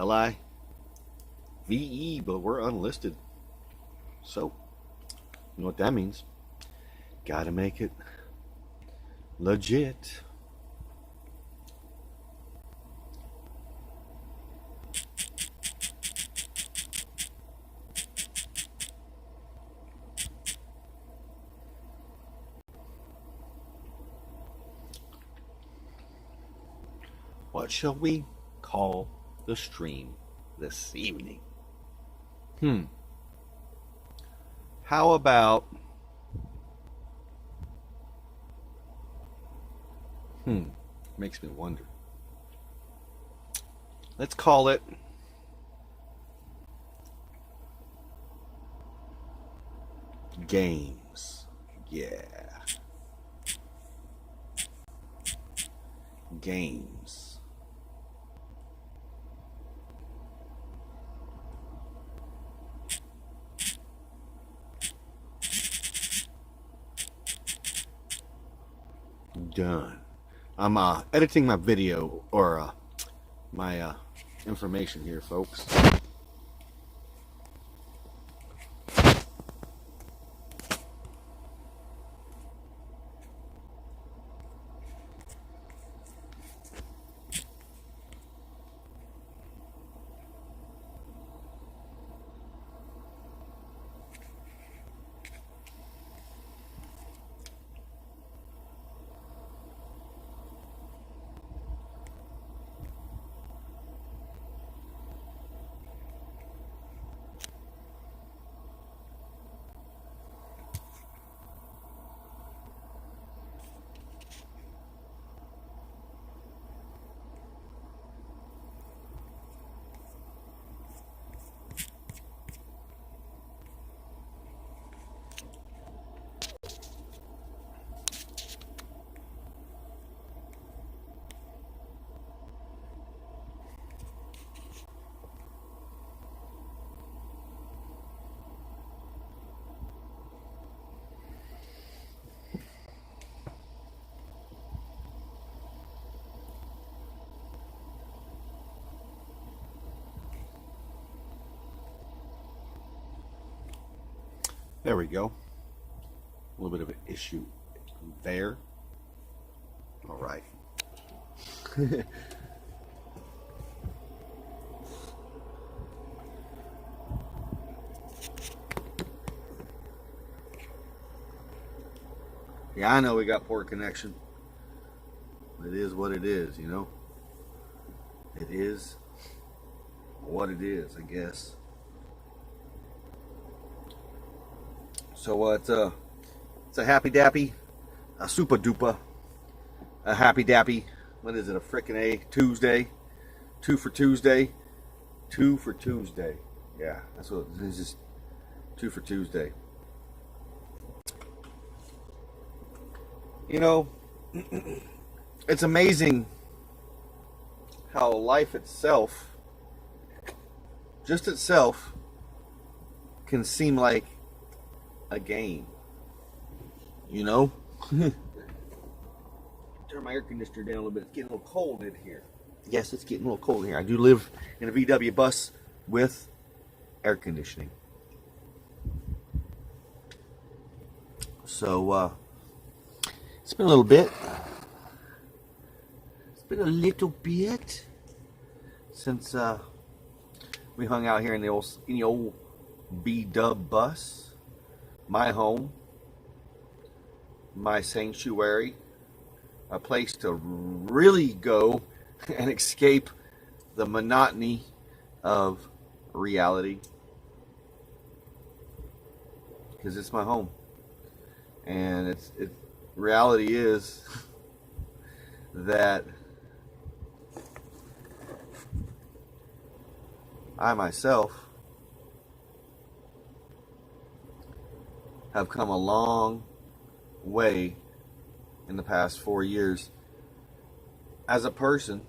LIVE, but we're unlisted. So, you know what that means? Gotta make it legit. What shall we call the stream this evening? How about makes me wonder. Let's call it games. Yeah. Games. Done. I'm editing my video or my information here, folks. There we go. A little bit of an issue there. All right. Yeah, I know we got poor connection. It is what it is, you know. It is what it is, I guess. So it's a happy dappy, a super duper, a happy dappy. What is it? A frickin' A Tuesday, 2 for Tuesday, 2 for Tuesday. Yeah, that's what it is. Just 2 for Tuesday. You know, it's amazing how life itself, just itself, can seem like a game. You know? Turn my air conditioner down a little bit. It's getting a little cold in here. Yes, it's getting a little cold in here. I do live in a VW bus with air conditioning. So, it's been a little bit. It's been a little bit since we hung out here in the old B-Dub bus. My home, my sanctuary, a place to really go and escape the monotony of reality, because it's my home, and reality is that I myself have come a long way in the past 4 years as a person,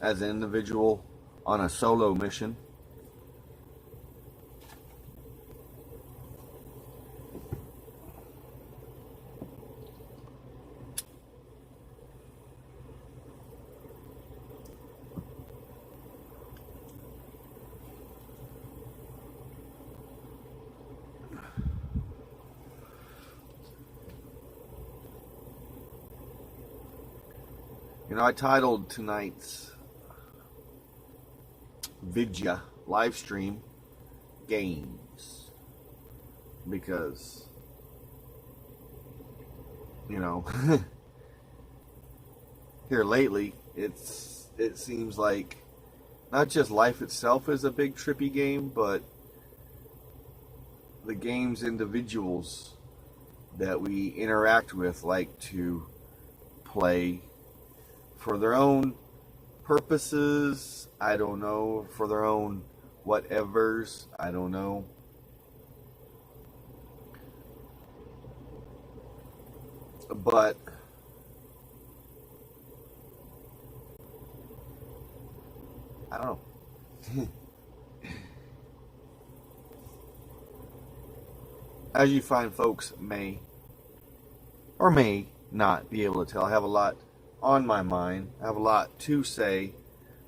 as an individual on a solo mission. I titled tonight's Vidya live stream Games because, here lately it seems like not just life itself is a big trippy game, but the games individuals that we interact with like to play for their own purposes, I don't know, for their own whatevers, I don't know. But I don't know. As you find folks may or may not be able to tell, I have a lot on my mind. I have a lot to say.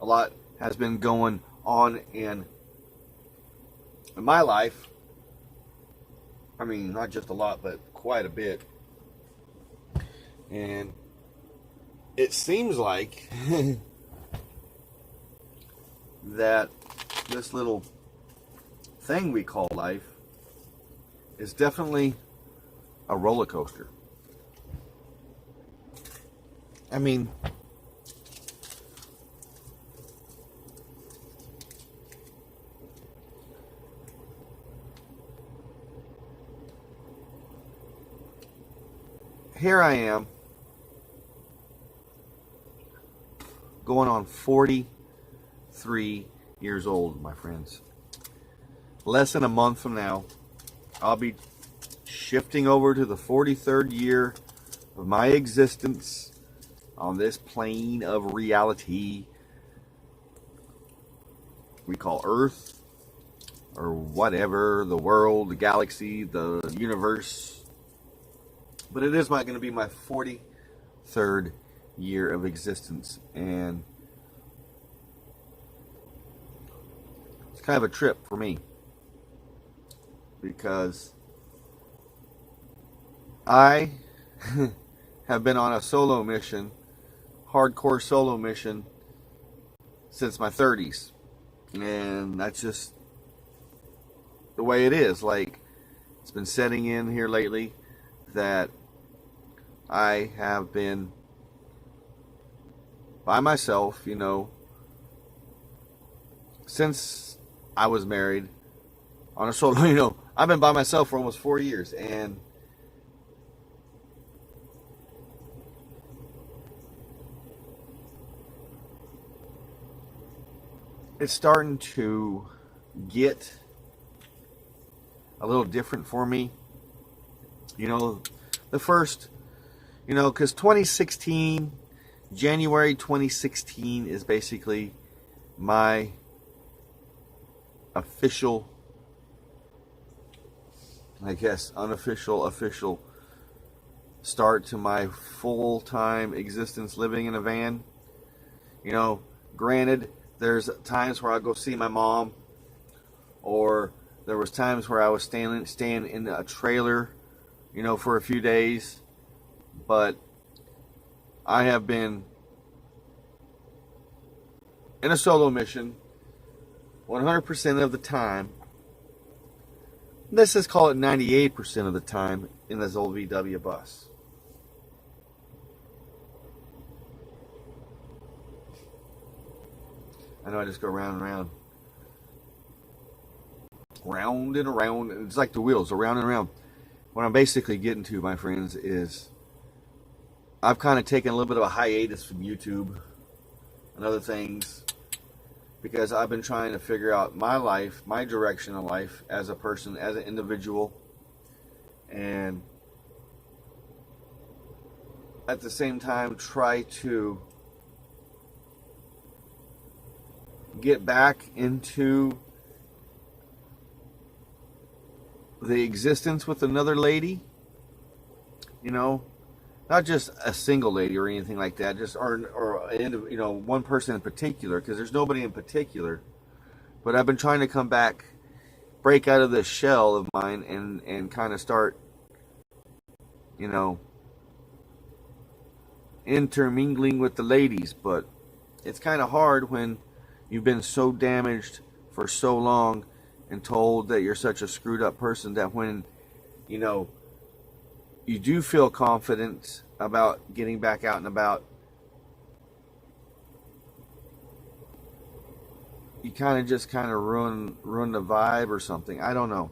A lot has been going on in my life. I mean, not just a lot, but quite a bit. And it seems like that this little thing we call life is definitely a roller coaster. I mean, here I am, going on 43 years old, my friends. Less than a month from now, I'll be shifting over to the 43rd year of my existence on this plane of reality we call Earth, or whatever, the world, the galaxy, the universe. But it is going to be my 43rd year of existence, and it's kind of a trip for me because I have been on a solo mission, hardcore solo mission, since my 30s, and that's just the way it is. Like, it's been setting in here lately that I have been by myself, since I was married on a solo. I've been by myself for almost 4 years, and it's starting to get a little different for me. The first, because 2016, January 2016 is basically my official, I guess, unofficial, official start to my full-time existence living in a van. Granted, there's times where I go see my mom, or there was times where I was staying in a trailer, for a few days. But I have been in a solo mission 100% of the time. Let's just call it 98% of the time in this old VW bus. I know I just go round and round. Round and around. It's like the wheels, around and around. What I'm basically getting to, my friends, is I've kind of taken a little bit of a hiatus from YouTube and other things because I've been trying to figure out my life, my direction in life as a person, as an individual, and at the same time try to get back into the existence with another lady, not just a single lady or anything like that, just or one person in particular, because there's nobody in particular. But I've been trying to come back, break out of this shell of mine, and kind of start, intermingling with the ladies, but it's kind of hard when you've been so damaged for so long and told that you're such a screwed up person that when, you know, you do feel confident about getting back out and about, you kind of just ruin the vibe or something. I don't know.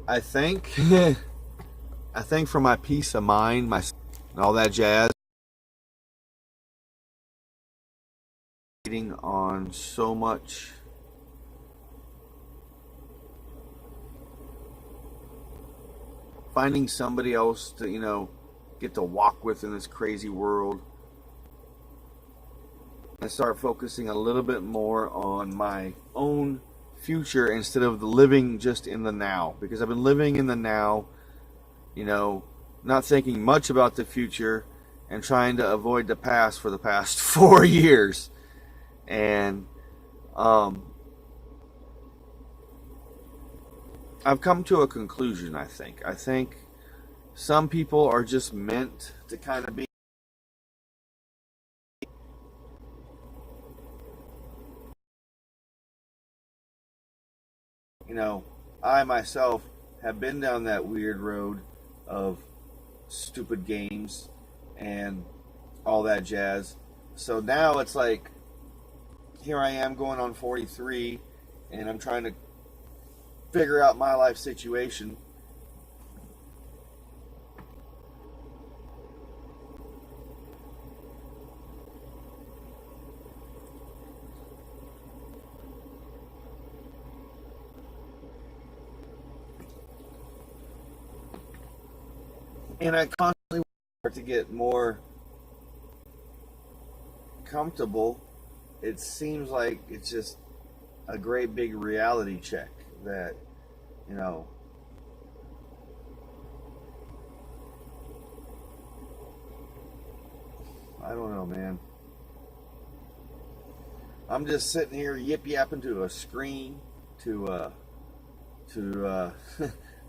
I think I think for my peace of mind, my and all that jazz, waiting on so much finding somebody else to, you know, get to walk with in this crazy world. I start focusing a little bit more on my own future instead of living just in the now, because I've been living in the now, you know, not thinking much about the future and trying to avoid the past for the past 4 years. And I've come to a conclusion. I think some people are just meant to kind of be, you know, I myself have been down that weird road of stupid games and all that jazz. So now it's like, here I am going on 43, and I'm trying to figure out my life situation. And I constantly want to get more comfortable. It seems like it's just a great big reality check that, you know, I don't know, man. I'm just sitting here yip yapping to a screen, to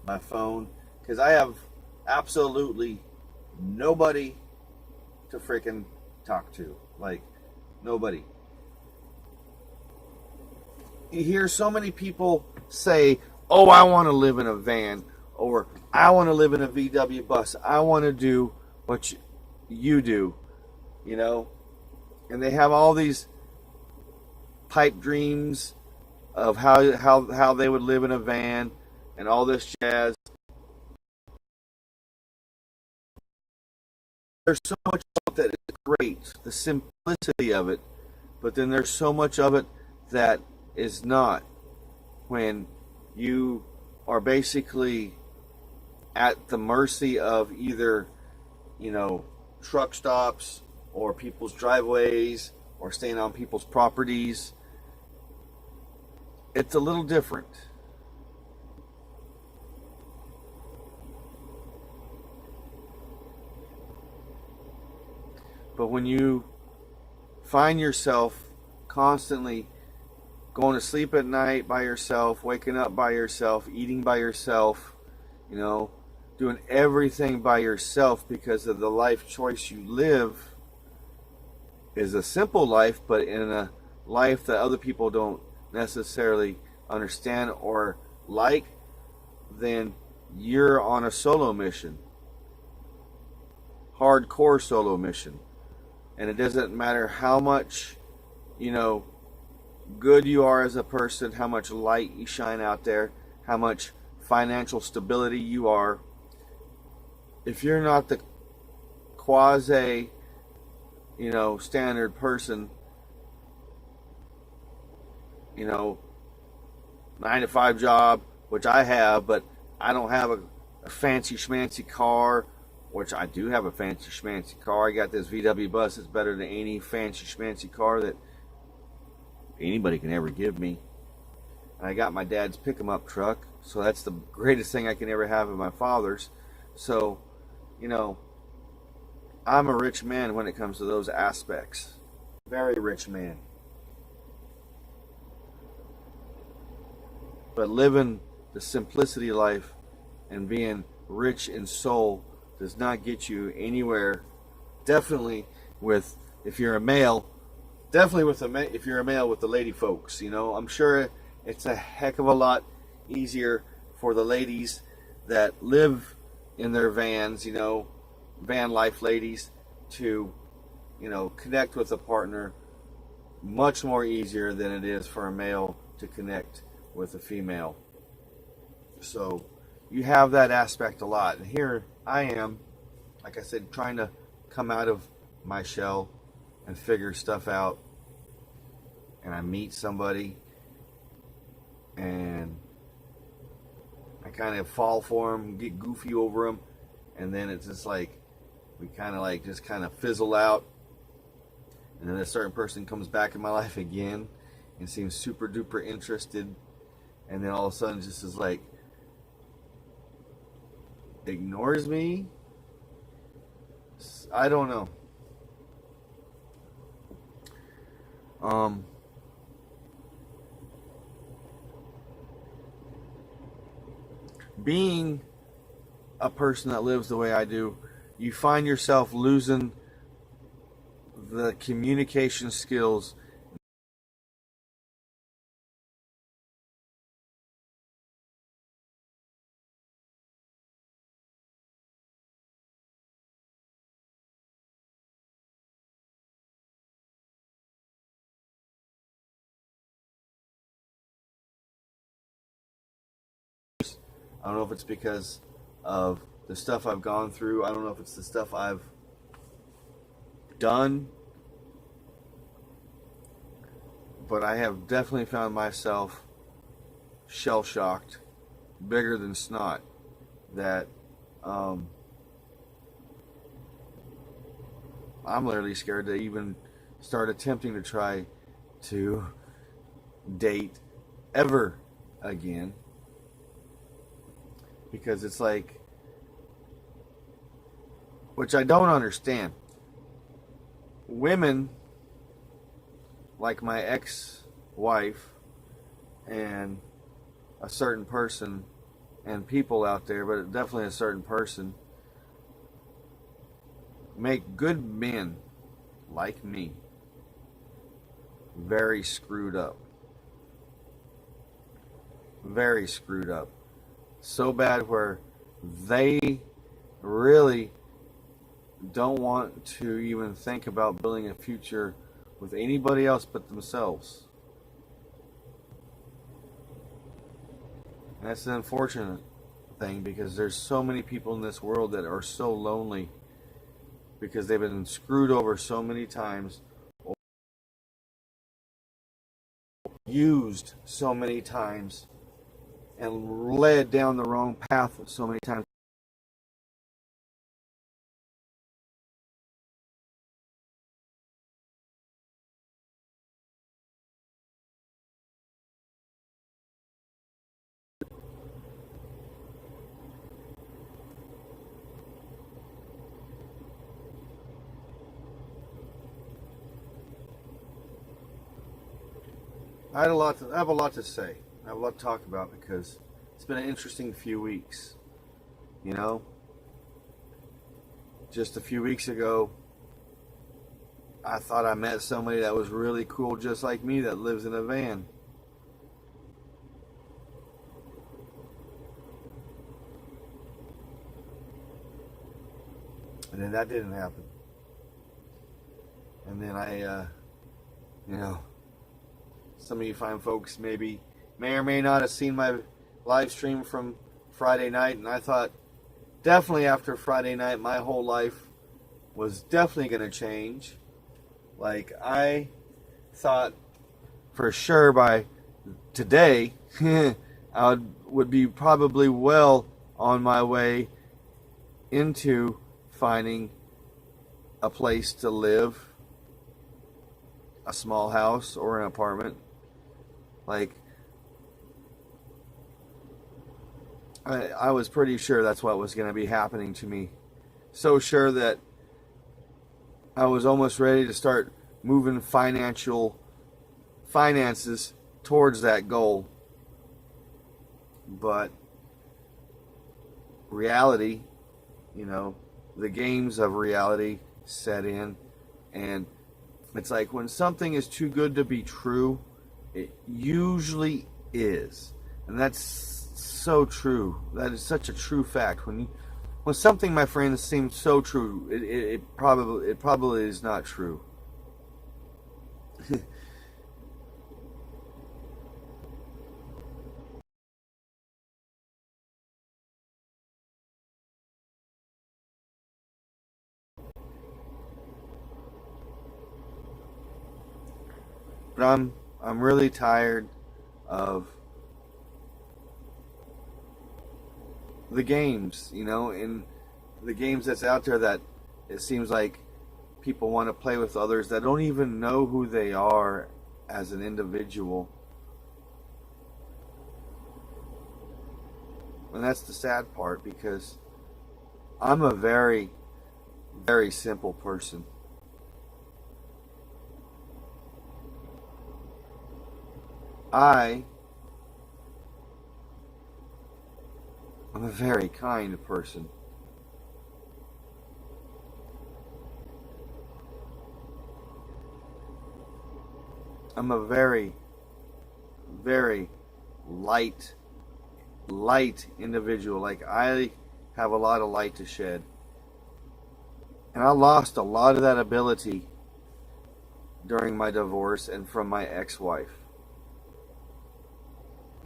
my phone, because I have absolutely nobody to freaking talk to. Like, nobody. You hear so many people say, oh, I want to live in a van, or I want to live in a VW bus. I want to do what you do, you know? And they have all these pipe dreams of how they would live in a van and all this jazz. There's so much of it that is great, the simplicity of it, but then there's so much of it that is not, when you are basically at the mercy of either, you know, truck stops or people's driveways or staying on people's properties. It's a little different. But when you find yourself constantly going to sleep at night by yourself, waking up by yourself, eating by yourself, you know, doing everything by yourself because of the life choice you live, is a simple life, but in a life that other people don't necessarily understand or like, then you're on a solo mission. Hardcore solo mission. And it doesn't matter how much, you know, good you are as a person, how much light you shine out there, how much financial stability you are. If you're not the quasi, you know, standard person, you know, 9-to-5 job, which I have, but I don't have a fancy schmancy car, which I do have a fancy schmancy car. I got this VW bus that's better than any fancy schmancy car that anybody can ever give me. And I got my dad's pick-em-up truck, so that's the greatest thing I can ever have in my father's. So, you know, I'm a rich man when it comes to those aspects. Very rich man. But living the simplicity life and being rich in soul does not get you anywhere. Definitely with, if you're a male, definitely with if you're a male with the lady folks, I'm sure it's a heck of a lot easier for the ladies that live in their vans, van life ladies, to, connect with a partner much more easier than it is for a male to connect with a female. So you have that aspect a lot. And here I am, like I said, trying to come out of my shell and figure stuff out. And I meet somebody and I kind of fall for them, get goofy over them, and then it's just like we kind of like just kind of fizzle out. And then a certain person comes back in my life again and seems super duper interested, and then all of a sudden just is like ignores me. I don't know. Being a person that lives the way I do, you find yourself losing the communication skills. I don't know if it's because of the stuff I've gone through. I don't know if it's the stuff I've done. But I have definitely found myself shell-shocked, bigger than snot, that I'm literally scared to even start attempting to try to date ever again. Because it's like, which I don't understand. Women like my ex-wife and a certain person and people out there, but definitely a certain person, make good men like me very screwed up. Very screwed up. So bad where they really don't want to even think about building a future with anybody else but themselves. And that's an unfortunate thing, because there's so many people in this world that are so lonely because they've been screwed over so many times, or used so many times, and led down the wrong path so many times. I have a lot to say. I have a lot to talk about, because it's been an interesting few weeks. Just a few weeks ago, I thought I met somebody that was really cool, just like me, that lives in a van. And then that didn't happen. And then some of you fine folks may or may not have seen my live stream from Friday night, and I thought definitely after Friday night my whole life was definitely going to change. Like, I thought for sure by today I would be probably well on my way into finding a place to live, a small house or an apartment. Like, I was pretty sure that's what was going to be happening to me. So sure that I was almost ready to start moving finances towards that goal. but reality, you know, the games of reality set in, and it's like when something is too good to be true, it usually is. And that's so true. That is such a true fact. When something, my friends, seems so true, it probably is not true. But I'm really tired of the games, and the games that's out there that it seems like people want to play with others that don't even know who they are as an individual. And that's the sad part because I'm a very, very simple person. I am a very kind person. I'm a very, very light, light individual. Like, I have a lot of light to shed. And I lost a lot of that ability during my divorce and from my ex wife.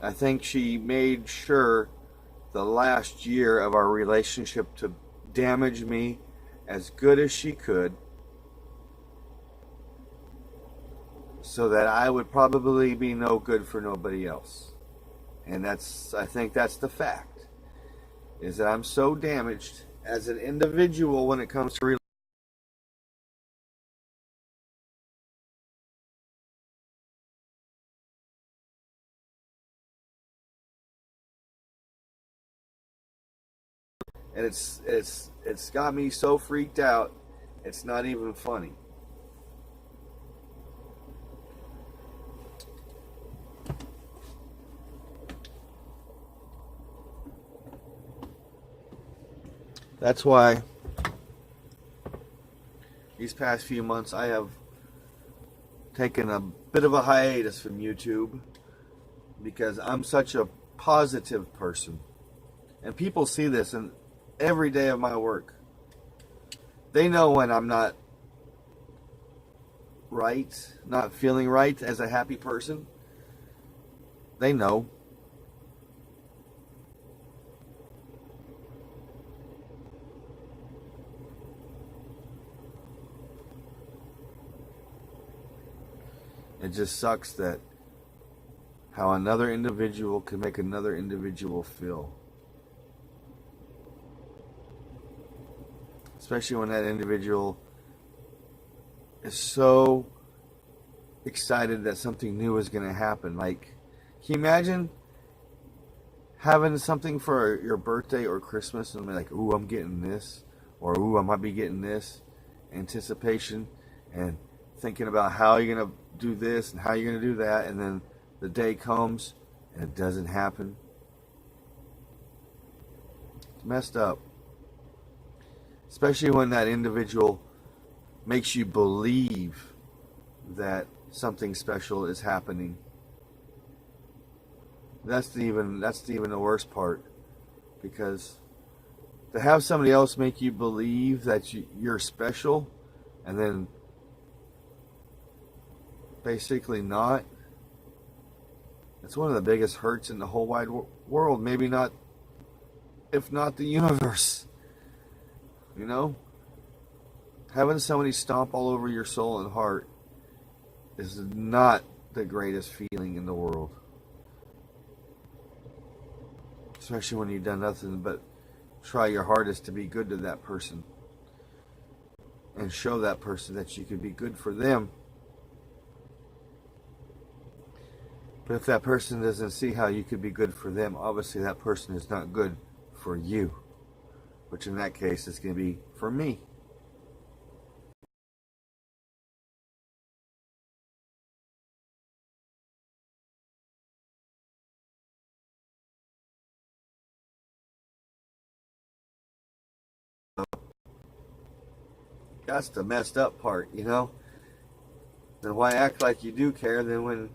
I think she made sure the last year of our relationship to damage me as good as she could so that I would probably be no good for nobody else. And I think that's the fact, is that I'm so damaged as an individual when it comes to and it's got me so freaked out. It's not even funny. That's why these past few months I have taken a bit of a hiatus from YouTube because I'm such a positive person. And people see this in every day of my work. They know when I'm not right, not feeling right as a happy person. They know. It just sucks that how another individual can make another individual feel. Especially when that individual is so excited that something new is going to happen. Like, can you imagine having something for your birthday or Christmas and be like, ooh, I'm getting this, or ooh, I might be getting this, anticipation, and thinking about how you're going to do this and how you're going to do that, and then the day comes and it doesn't happen? It's messed up. Especially when that individual makes you believe that something special is happening. That's even the worst part, because to have somebody else make you believe that you're special and then basically not, it's one of the biggest hurts in the whole wide world. Maybe not, if not the universe. You know, having somebody stomp all over your soul and heart is not the greatest feeling in the world. Especially when you've done nothing but try your hardest to be good to that person and show that person that you can be good for them. But if that person doesn't see how you could be good for them, obviously that person is not good for you, which in that case is going to be for me. That's the messed up part, you know? Then why act like you do care then when,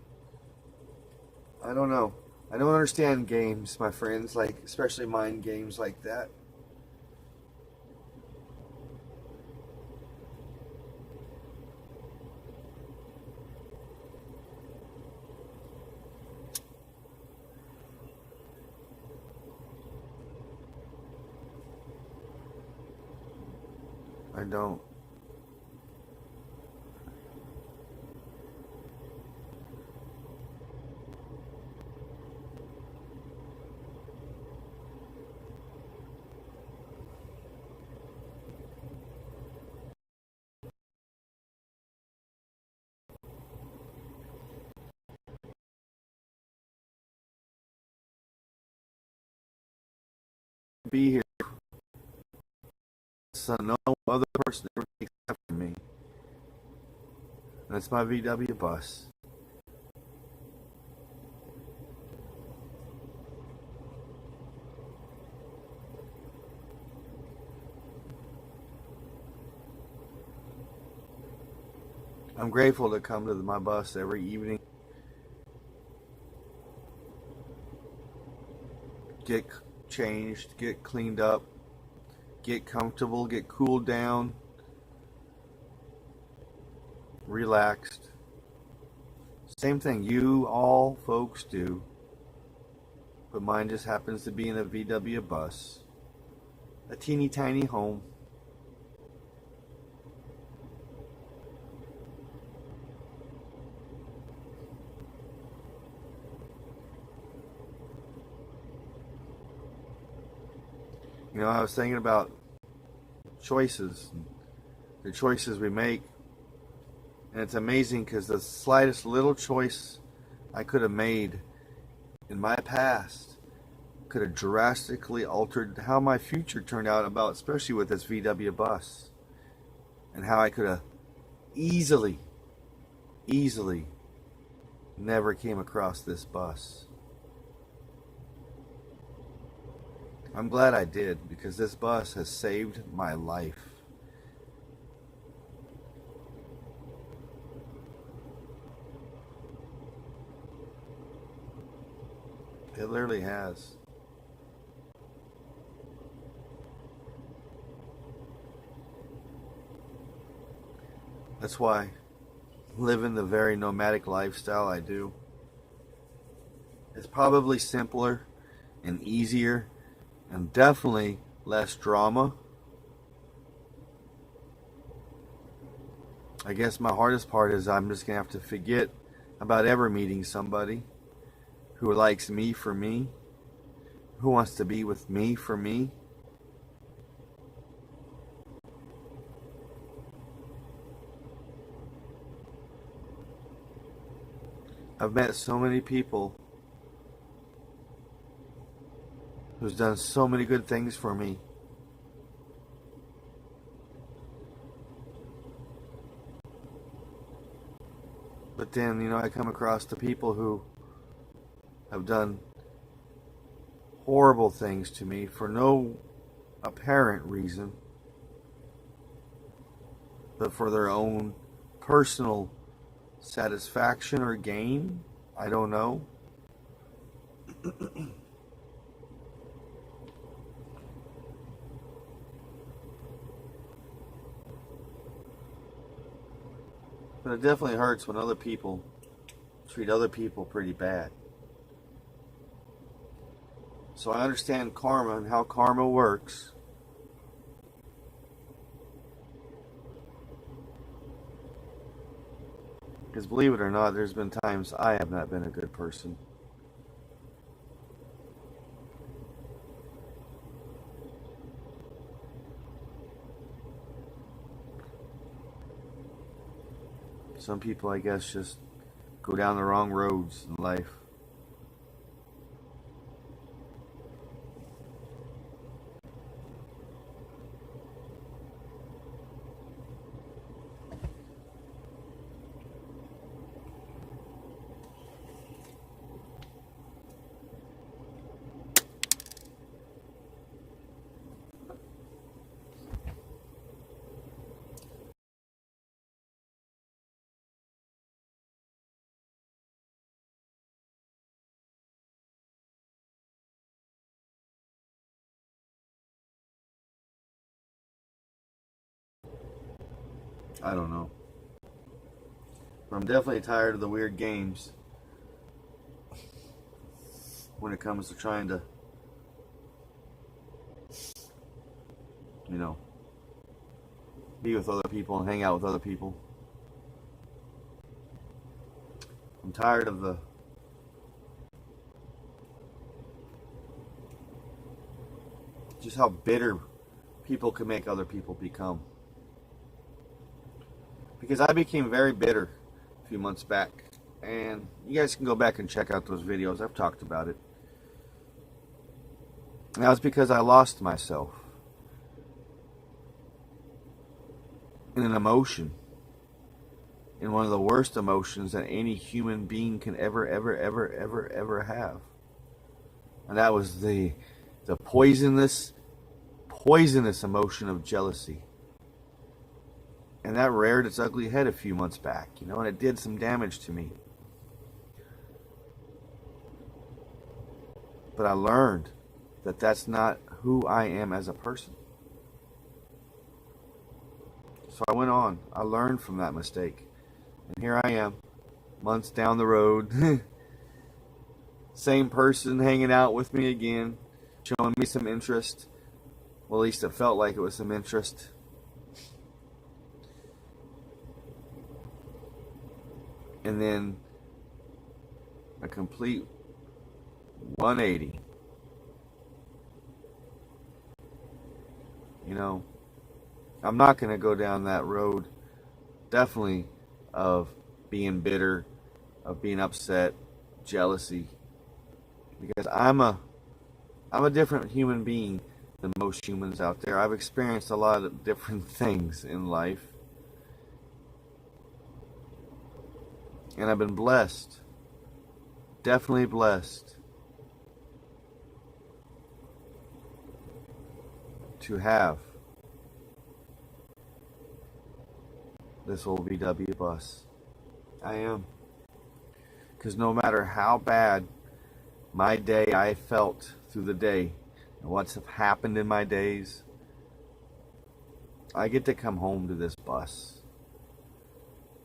I don't know. I don't understand games, my friends, like, especially mind games like that. I don't. Be here. So no other person ever takes after me. That's my VW bus. I'm grateful to come to my bus every evening, get changed, get cleaned up, get comfortable, get cooled down, relaxed. Same thing you all folks do, but mine just happens to be in a VW bus. A teeny tiny home. You know, I was thinking about choices, the choices we make, and it's amazing because the slightest little choice I could have made in my past could have drastically altered how my future turned out, about especially with this VW bus, and how I could have easily never came across this bus. I'm glad I did, because this bus has saved my life. It literally has. That's why living the very nomadic lifestyle I do is probably simpler and easier and definitely less drama. I guess my hardest part is I'm just going to have to forget about ever meeting somebody who likes me for me, who wants to be with me for me. I've met so many people who's done so many good things for me. But then, you know, I come across the people who have done horrible things to me for no apparent reason, but for their own personal satisfaction or gain. I don't know. But it definitely hurts when other people treat other people pretty bad. So I understand karma and how karma works. Because believe it or not, there's been times I have not been a good person. Some people, I guess, just go down the wrong roads in life. I don't know. But I'm definitely tired of the weird games when it comes to trying to, you know, be with other people and hang out with other people. I'm tired of the just how bitter people can make other people become. Because I became very bitter a few months back, and you guys can go back and check out those videos. I've talked about it. And that was because I lost myself in an emotion, in one of the worst emotions that any human being can ever have. And that was the poisonous emotion of jealousy. And that reared its ugly head a few months back, and it did some damage to me. But I learned that that's not who I am as a person. So I went on. I learned from that mistake. And here I am, months down the road. Same person hanging out with me again, showing me some interest. Well, at least it felt like it was some interest. And then a complete 180. I'm not going to go down that road, definitely, of being bitter, of being upset, jealousy, because I'm a different human being than most humans out there. I've experienced a lot of different things in life, and I've been blessed, definitely blessed, to have this old VW bus. I am. Because no matter how bad my day I felt through the day, and what's happened in my days, I get to come home to this bus.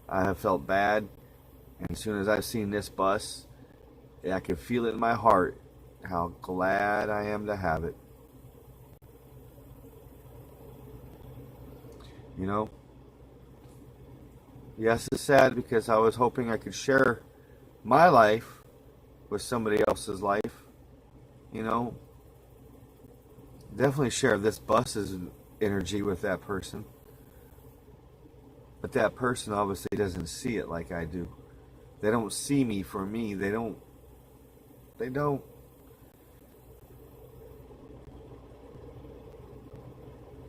I have felt bad, and as soon as I've seen this bus, I can feel it in my heart how glad I am to have it. Yes, it's sad because I was hoping I could share my life with somebody else's life. Definitely share this bus's energy with that person. But that person obviously doesn't see it like I do. They don't see me for me. They don't. And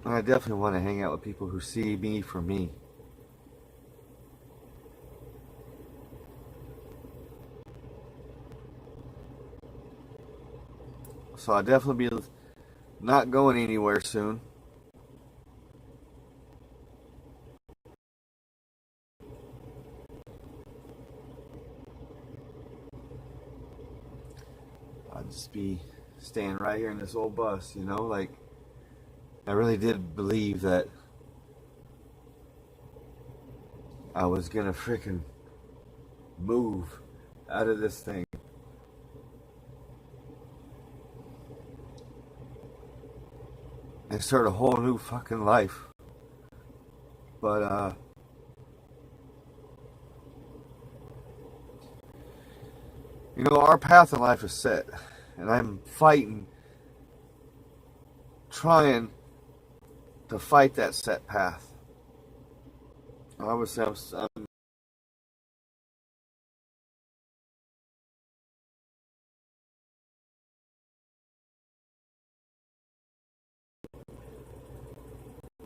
I definitely want to hang out with people who see me for me. So I'll definitely be not going anywhere soon. I'll just be staying right here in this old bus, like I really did believe that I was gonna freaking move out of this thing. And start a whole new fucking life. But our path in life is set, and I'm fighting, trying to fight that set path. Obviously,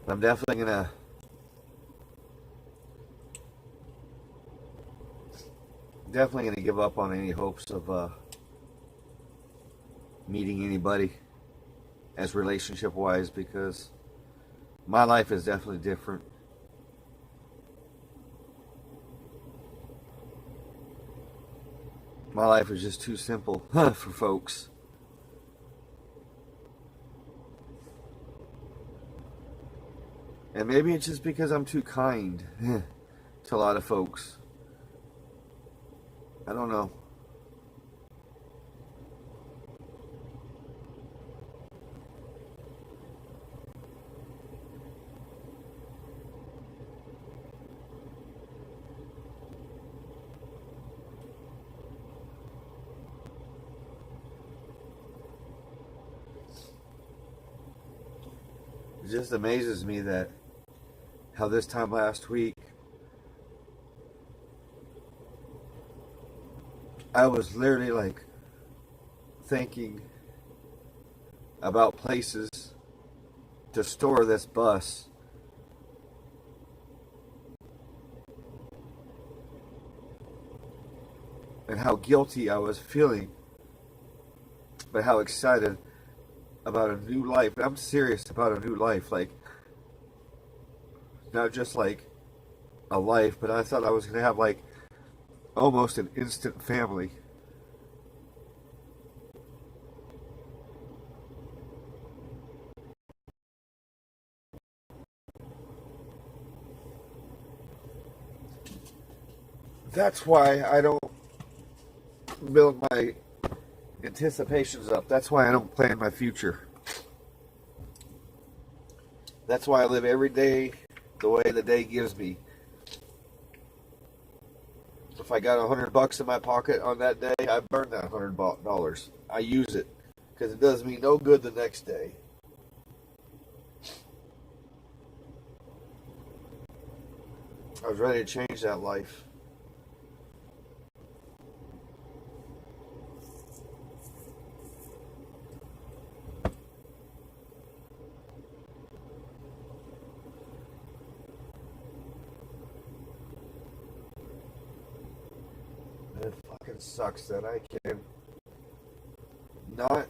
I'm definitely gonna give up on any hopes of meeting anybody as relationship wise, because my life is definitely different. My life is just too simple for folks. And maybe it's just because I'm too kind to a lot of folks. I don't know. It just amazes me that how this time last week I was literally like thinking about places to store this bus. And how guilty I was feeling, but how excited about a new life. I'm serious about a new life, like not just like a life, but I thought I was gonna have like almost an instant family. That's why I don't build my anticipations up. That's why I don't plan my future. That's why I live every day the way the day gives me. If I got $100 in my pocket on that day, I burn that $100. I use it because it does me no good the next day. I was ready to change that life. It fucking sucks that I can not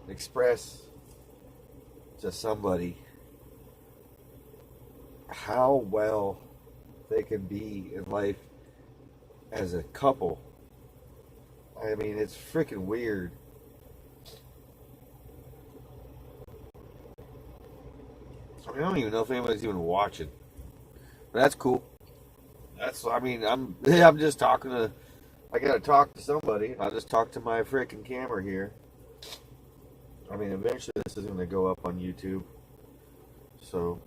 express to somebody how well they can be in life as a couple. I mean, it's freaking weird. I don't even know if anybody's even watching. But that's cool. I'm just talking to, I gotta talk to somebody. I'll just talk to my freaking camera here. I mean, eventually this is gonna go up on YouTube. So.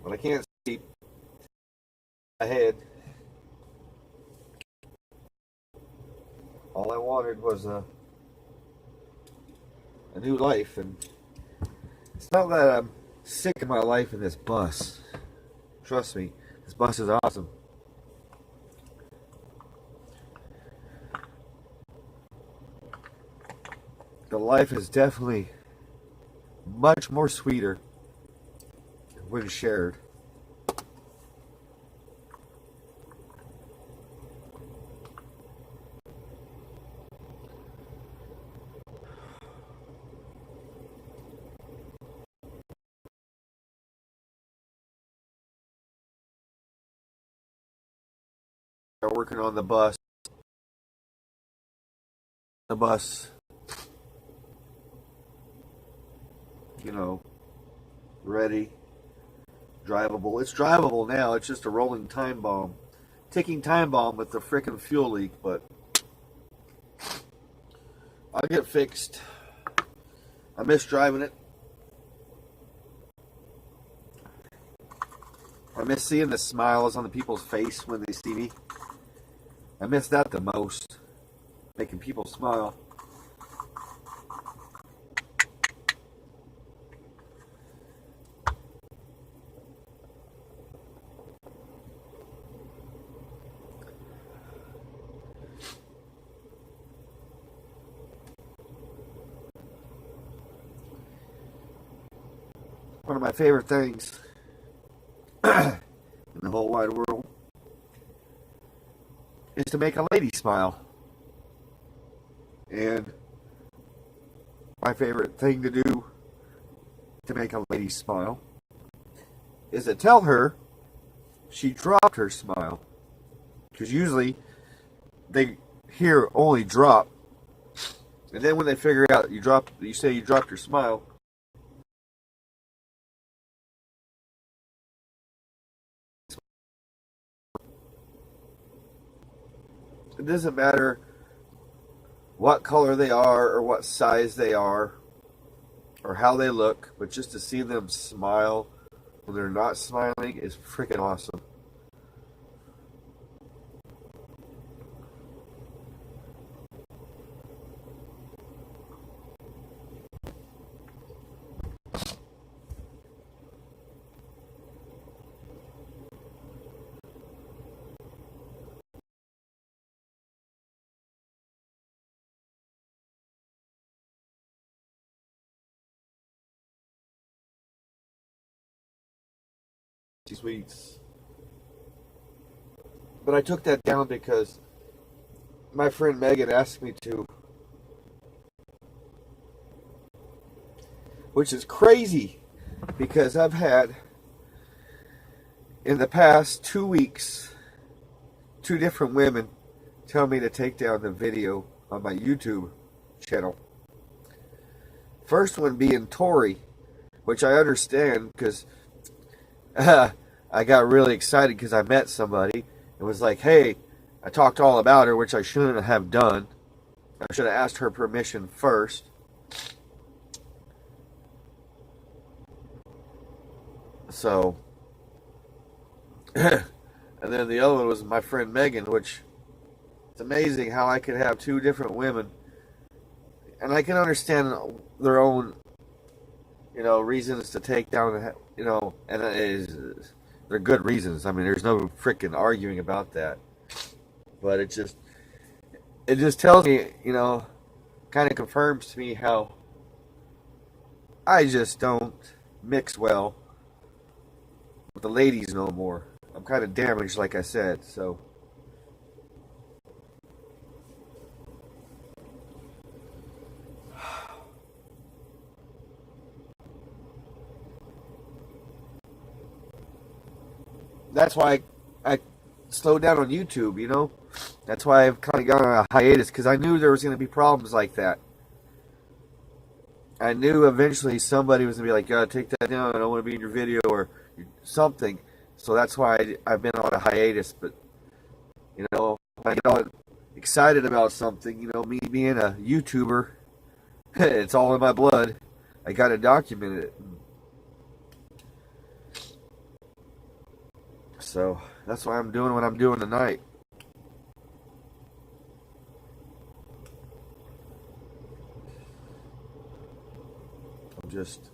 But I can't see ahead. All I wanted was a new life, and it's not that I'm sick of my life in this bus. Trust me, this bus is awesome. The life is definitely much more sweeter when shared. They're working on the bus. The bus, ready, drivable. It's drivable now. It's just a rolling time bomb. Ticking time bomb with the frickin' fuel leak, but I'll get fixed. I miss driving it. I miss seeing the smiles on the people's face when they see me. I miss that the most. Making people smile. One of my favorite things in the whole wide world is to make a lady smile. And my favorite thing to do to make a lady smile is to tell her she dropped her smile. Because usually they hear only drop. And then when they figure out you say you dropped your smile. It doesn't matter what color they are or what size they are or how they look, but just to see them smile when they're not smiling is freaking awesome. Sweets. But I took that down because my friend Megan asked me to, which is crazy because I've had in the past 2 weeks 2 different women tell me to take down the video on my YouTube channel. First one being Tori, which I understand because I got really excited because I met somebody and was like, hey, I talked all about her, which I shouldn't have done. I should have asked her permission first. So, and then the other one was my friend Megan, which it's amazing how I could have 2 different women, and I can understand their own, reasons to take down, and they're good reasons. I mean, there's no freaking arguing about that. But it just tells me, kind of confirms to me how I just don't mix well with the ladies no more. I'm kind of damaged, like I said, so. That's why I slowed down on YouTube, That's why I've kind of gone on a hiatus, because I knew there was going to be problems like that. I knew eventually somebody was going to be like, take that down, I don't want to be in your video, or something. So that's why I've been on a hiatus. But, when I get all excited about something, me being a YouTuber, it's all in my blood. I got to document it. So that's why I'm doing what I'm doing tonight. I'm just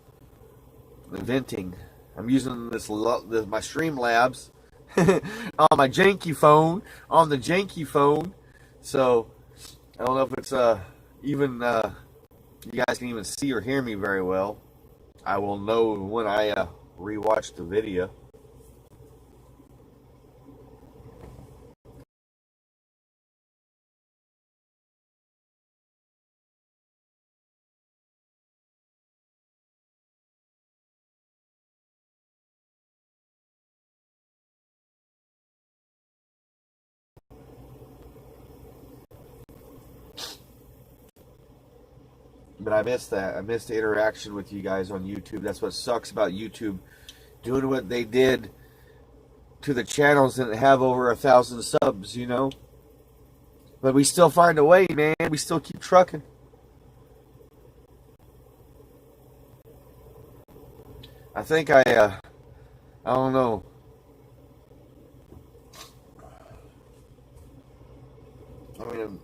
venting. I'm using this my Streamlabs on my janky phone, on the janky phone. So I don't know if it's even you guys can even see or hear me very well. I will know when I rewatch the video. But I miss that. I miss the interaction with you guys on YouTube. That's what sucks about YouTube. Doing what they did to the channels that have over 1,000 subs, But we still find a way, man. We still keep trucking. I think I don't know. I mean,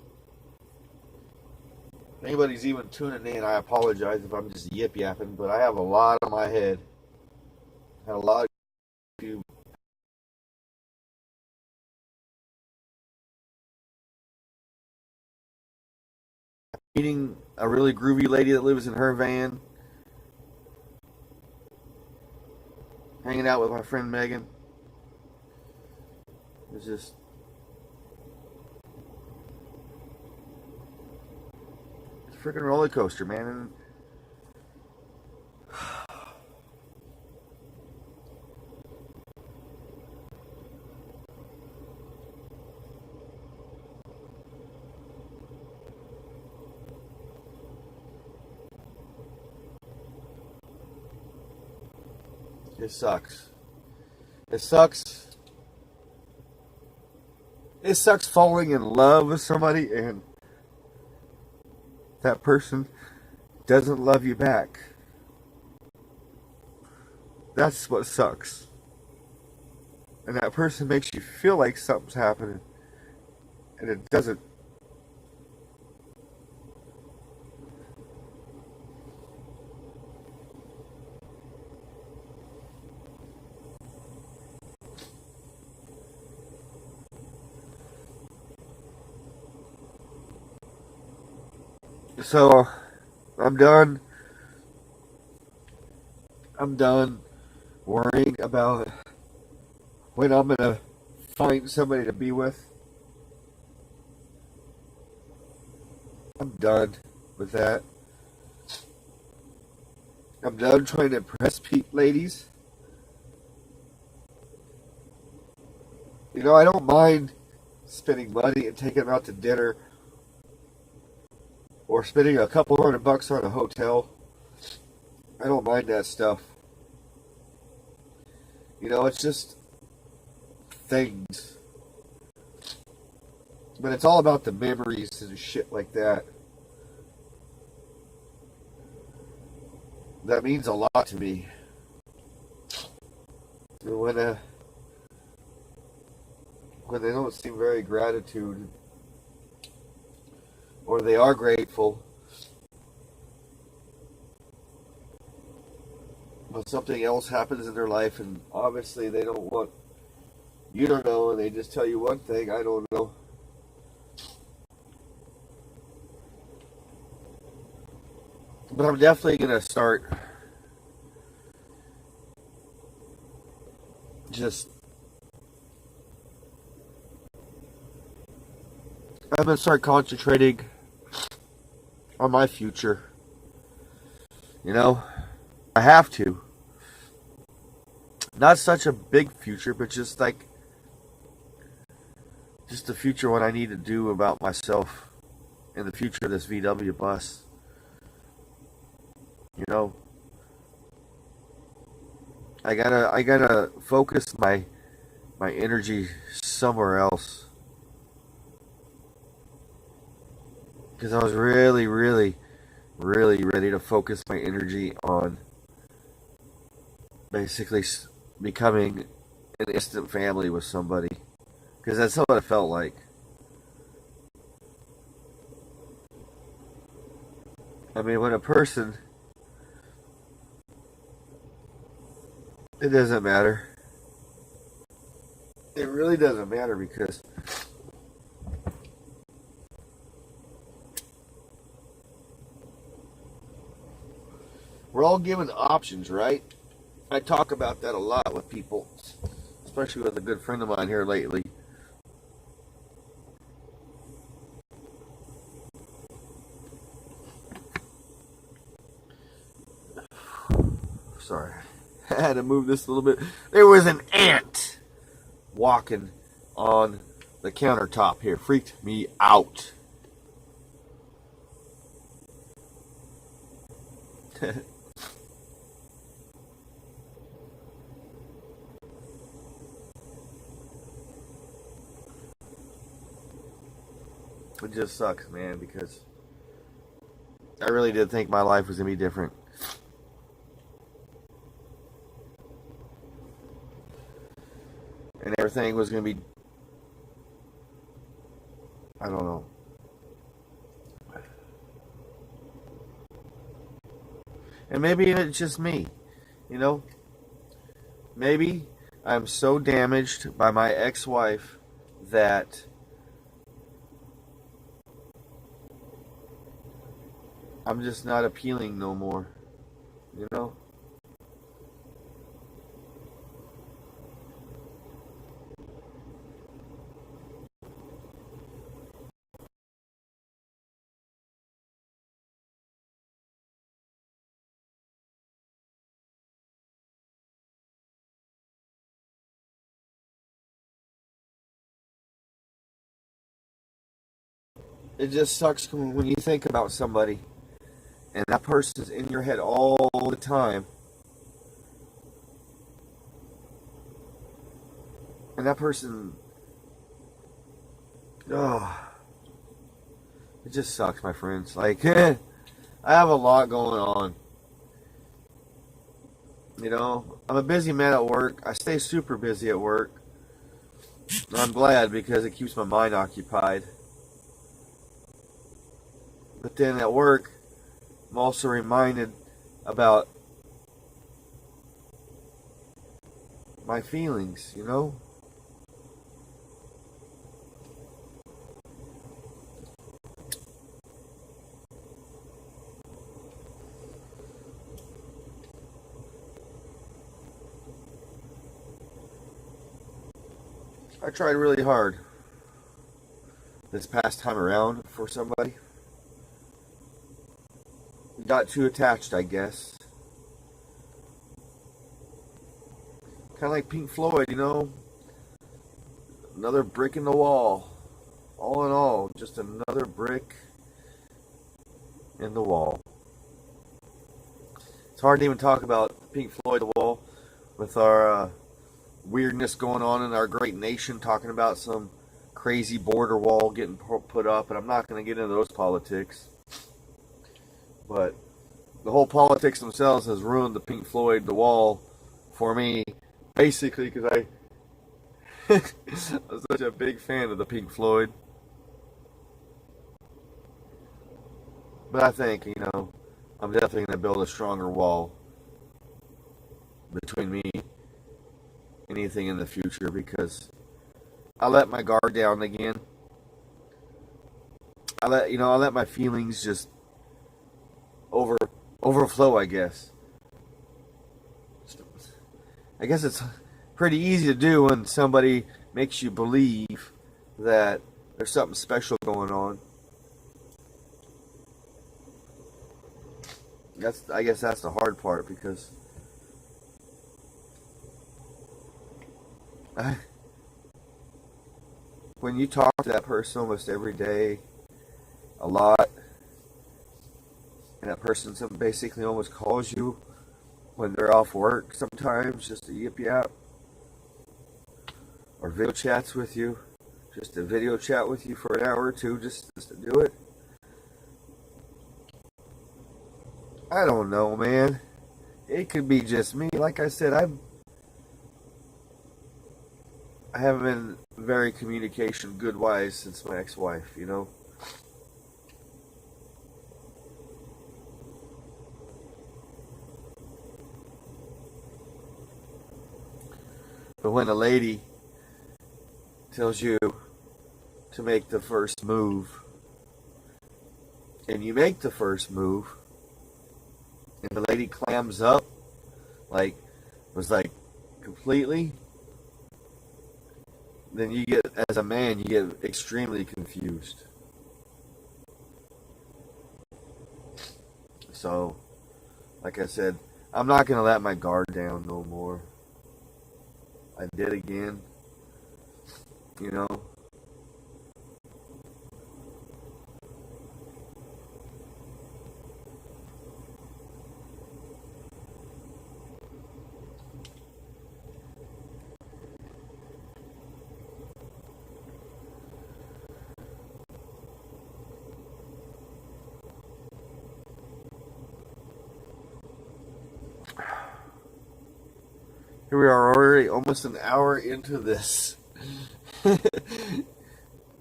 if anybody's even tuning in, I apologize if I'm just yip yapping, but I have a lot on my head. I had a lot of you. Meeting a really groovy lady that lives in her van. Hanging out with my friend Megan. It's just it's a freaking roller coaster, man. And It sucks. It sucks. It sucks falling in love with somebody and that person doesn't love you back. That's what sucks. And that person makes you feel like something's happening and it doesn't. So I'm done. I'm done worrying about when I'm gonna find somebody to be with. I'm done with that. I'm done trying to impress ladies. You know, I don't mind spending money and taking them out to dinner or spending a couple $100 on a hotel. I don't mind that stuff. You know, it's just things. But it's all about the memories and shit like that. That means a lot to me. When they don't seem very gratitude, or they are grateful, but something else happens in their life, and obviously they don't want you to know, and they just tell you one thing, I don't know. But I'm definitely going to start I'm going to start concentrating on my future. You know, I have to. Not such a big future, but just the future, what I need to do about myself in the future of this VW bus. You know, I gotta focus my energy somewhere else. Because I was really, really, really ready to focus my energy on basically becoming an instant family with somebody. Because that's what it felt like. I mean, when a person... It doesn't matter. It really doesn't matter because... we're all given options, right? I talk about that a lot with people, especially with a good friend of mine here lately. Sorry, I had to move this a little bit. There was an ant walking on the countertop here. Freaked me out. It just sucks, man, because I really did think my life was going to be different. And everything was going to be, I don't know. And maybe it's just me, you know? Maybe I'm so damaged by my ex-wife that I'm just not appealing no more, you know? It just sucks when you think about somebody and that person's in your head all the time. And that person, oh, it just sucks, my friends. Like, I have a lot going on. You know, I'm a busy man at work. I stay super busy at work. I'm glad because it keeps my mind occupied. But then at work, I'm also reminded about my feelings, you know? I tried really hard this past time around for somebody. Got too attached, I guess. Kind of like Pink Floyd, you know? Another brick in the wall. All in all, just another brick in the wall. It's hard to even talk about Pink Floyd, The Wall, with our weirdness going on in our great nation, talking about some crazy border wall getting put up, and I'm not going to get into those politics. But the whole politics themselves has ruined the Pink Floyd, The Wall for me, basically because I'm such a big fan of the Pink Floyd. But I think, you know, I'm definitely going to build a stronger wall between me and anything in the future because I let my guard down again. I let my feelings just overflow, I guess. I guess it's pretty easy to do when somebody makes you believe that there's something special going on. I guess that's the hard part because when you talk to that person almost every day, a lot, and that person basically almost calls you when they're off work sometimes just to yip you out, or video chats with you, just to video chat with you for an hour or two just to do it. I don't know, man. It could be just me. Like I said, I haven't been very communication good wise since my ex-wife, you know. But when a lady tells you to make the first move, and you make the first move, and the lady clams up, was completely, then you get, as a man, you get extremely confused. So, like I said, I'm not going to let my guard down no more. I did again, you know. Here we are already almost an hour into this.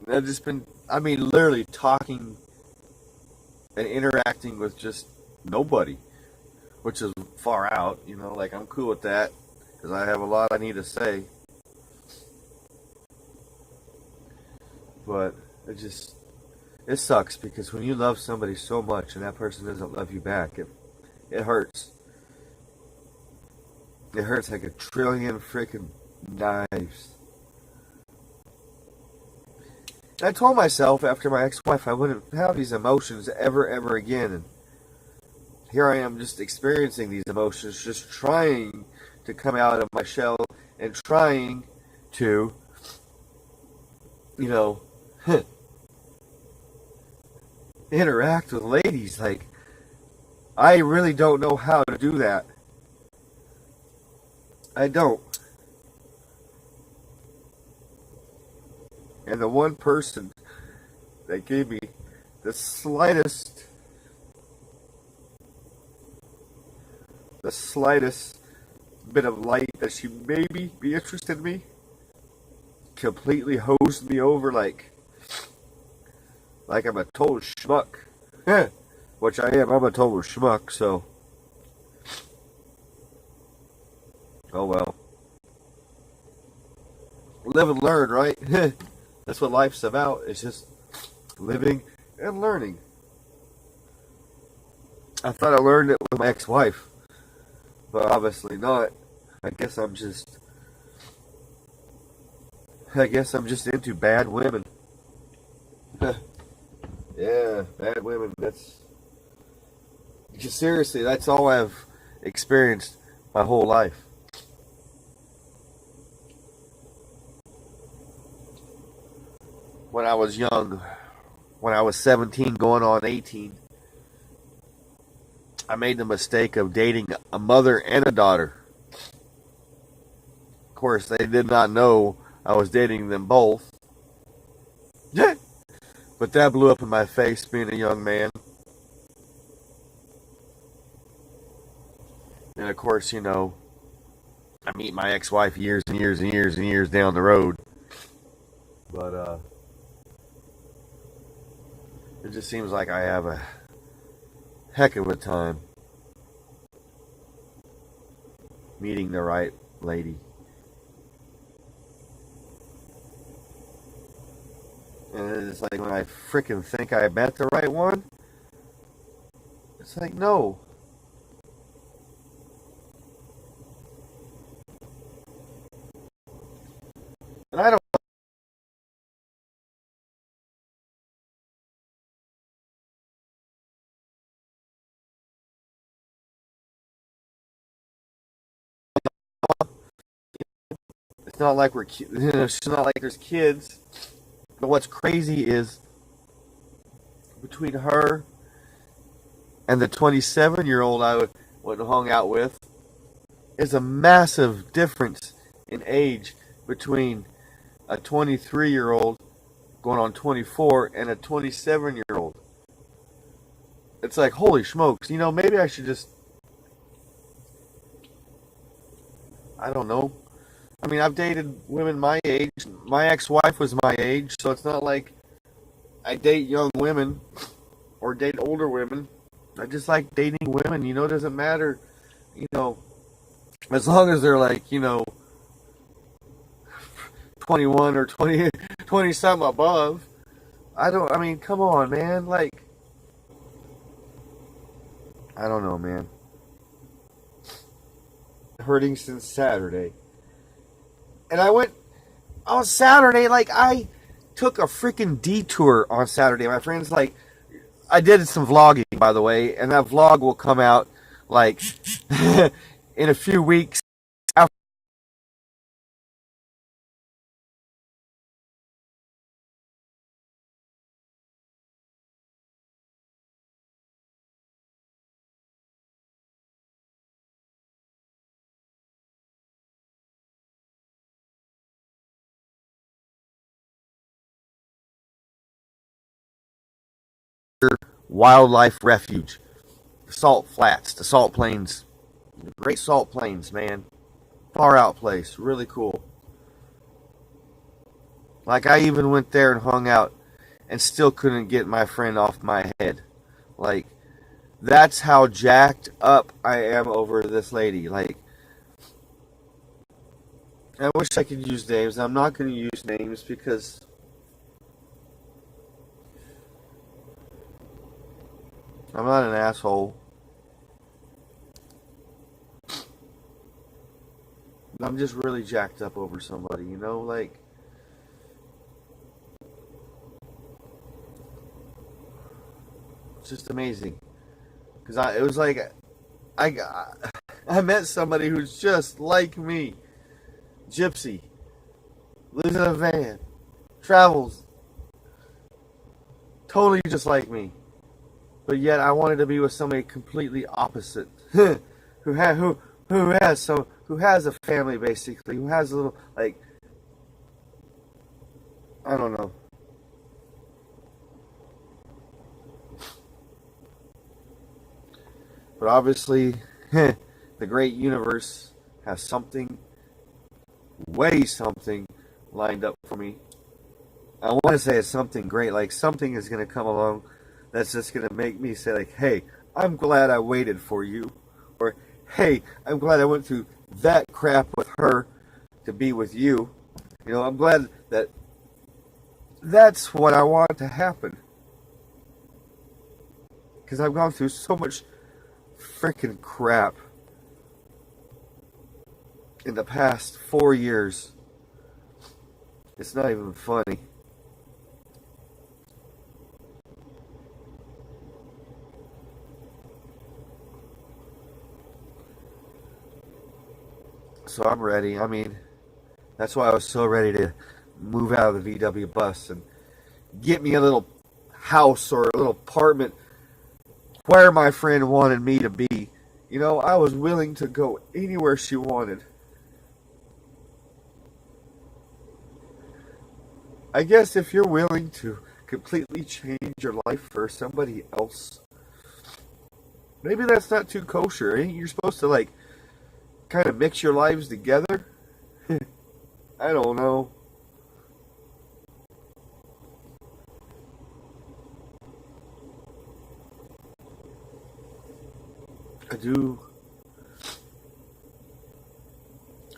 Literally talking and interacting with just nobody, which is far out, you know, like I'm cool with that because I have a lot I need to say. But it sucks because when you love somebody so much and that person doesn't love you back, it hurts. It hurts like a trillion freaking knives. And I told myself after my ex-wife I wouldn't have these emotions ever again. And here I am just experiencing these emotions, just trying to come out of my shell and trying to, you know, interact with ladies. Like, I really don't know how to do that. I don't. And the one person that gave me the slightest bit of light that she maybe be interested in me, completely hosed me over like I'm a total schmuck. Which I am. I'm a total schmuck, so oh well. Live and learn, right? That's what life's about. It's just living and learning. I thought I learned it with my ex-wife, but obviously not. I guess I'm just into bad women. Yeah, bad women. Seriously, that's all I've experienced my whole life. When I was young, when I was 17 going on 18, I made the mistake of dating a mother and a daughter. Of course, they did not know I was dating them both. Yeah. But that blew up in my face being a young man. And of course, I meet my ex-wife years and years and years and years down the road. But it just seems like I have a heck of a time meeting the right lady. And it's like when I freaking think I met the right one, it's like, no. And I don't. It's not like it's not like there's kids. But what's crazy is between her and the 27-year-old I went and hung out with is a massive difference in age between a 23-year-old going on 24 and a 27-year-old. It's like, holy smokes, maybe I should just, I don't know. I mean, I've dated women my age. My ex-wife was my age, so it's not like I date young women or date older women. I just like dating women, it doesn't matter, as long as they're like, 21 or 20 something above. I mean, come on, man. Like, I don't know, man. Hurting since Saturday. And I went on Saturday, like, I took a freaking detour on Saturday. My friends, like, I did some vlogging, by the way, and that vlog will come out, like, in a few weeks. Wildlife refuge, the Salt Flats, the Salt Plains, the Great Salt Plains, man. Far out place, really cool. Like, I even went there and hung out and still couldn't get my friend off my head. Like, that's how jacked up I am over this lady. Like, I wish I could use names. I'm not going to use names because I'm not an asshole. I'm just really jacked up over somebody, like, it's just amazing. Because it was like, I met somebody who's just like me. Gypsy. Lives in a van. Travels. Totally just like me. But yet I wanted to be with somebody completely opposite. who has a family, basically, who has a little, like, I don't know. But obviously, the great universe has something, way something, lined up for me. I want to say it's something great, like something is going to come along that's just going to make me say, like, hey, I'm glad I waited for you. Or, hey, I'm glad I went through that crap with her to be with you. You know, I'm glad that that's what I want to happen. Because I've gone through so much freaking crap in the past 4 years. It's not even funny. So I'm ready. I mean, that's why I was so ready to move out of the VW bus and get me a little house or a little apartment where my friend wanted me to be. You know, I was willing to go anywhere she wanted. I guess if you're willing to completely change your life for somebody else, maybe that's not too kosher. Ain't you supposed to, like, kind of mix your lives together? I don't know. I do.